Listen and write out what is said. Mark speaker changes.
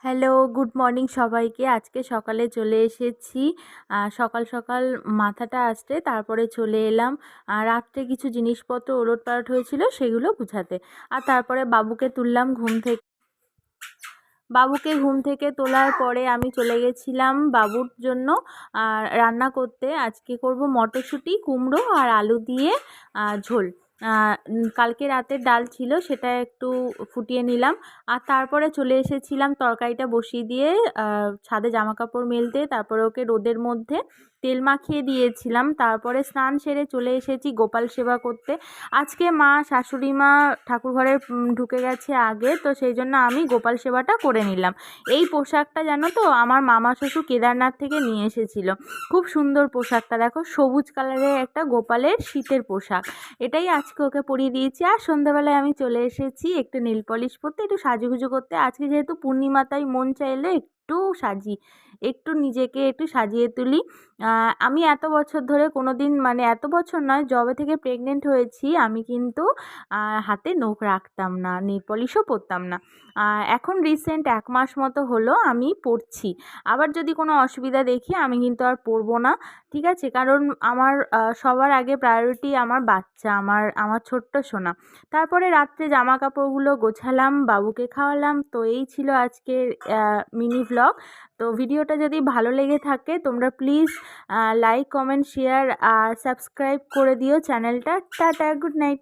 Speaker 1: Hello, good morning সবাইকে। আজকে সকালে চলে এসেছি। সকাল সকাল মাথাটা আসতে তারপরে চলে এলাম রাত্রে কিছু জিনিসপত্র ওলটপালট হয়েছিল সেগুলো গুছাতে। আর তারপরে বাবুকে ঘুম থেকে তোলার পরে আমি চলে গেছিলাম বাবুর জন্য রান্না করতে। আজকে করব মটরশুঁটি, কুমড়ো আর আলু দিয়ে ঝোল। কালকে রাতের ডাল ছিল, সেটা একটু ফুটিয়ে নিলাম। আর তারপরে চলে এসেছিলাম তরকারিটা বসিয়ে দিয়ে ছাদে জামাকাপড় মেলতে। তারপরে ওকে রোদের মধ্যে তেল মাখিয়ে দিয়েছিলাম। তারপরে স্নান সেরে চলে এসেছি গোপাল সেবা করতে। আজকে মা, শাশুড়ি মা ঠাকুরঘরে ঢুকে গেছে আগে, তো সেই জন্য আমি গোপাল সেবাটা করে নিলাম। এই পোশাকটা জানো তো, আমার মামা শ্বশুর কেদারনাথ থেকে নিয়ে এসেছিল। খুব সুন্দর পোশাকটা, দেখো সবুজ কালারের একটা গোপালের শীতের পোশাক। এটাই আজকে ওকে পরিয়ে দিয়েছি। আর সন্ধ্যাবেলায় আমি চলে এসেছি একটু নেল পলিশ করতে, একটু সাজুগুজু করতে। আজকে যেহেতু পূর্ণিমা, তাই মন চাইলে একটু নিজেকে একটু সাজিয়ে তুলি। আমি এত বছর ধরে কোনো দিন, মানে এত বছর নয়, যবে থেকে প্রেগনেন্ট হয়েছি আমি কিন্তু হাতে নখ রাখতাম না, নেল পলিশও পরতাম না। এখন রিসেন্ট 1 মাস মতো হলো আমি পরছি। আবার যদি কোনো অসুবিধা দেখি আমি কিন্তু আর পরবো না, ঠিক আছে? কারণ আমার সবার আগে প্রায়োরিটি আমার বাচ্চা, আমার ছোট্ট সোনা। তারপরে রাত্রে জামা কাপড়গুলো গোছালাম, বাবুকে খাওয়ালাম। তো এই ছিল আজকের মিনি ভ্লগ। তো ভিডিওটা যদি ভালো লেগে থাকে তোমরা প্লিজ লাইক, কমেন্ট, শেয়ার আর সাবস্ক্রাইব করে দিও চ্যানেলটা। Tata, good night.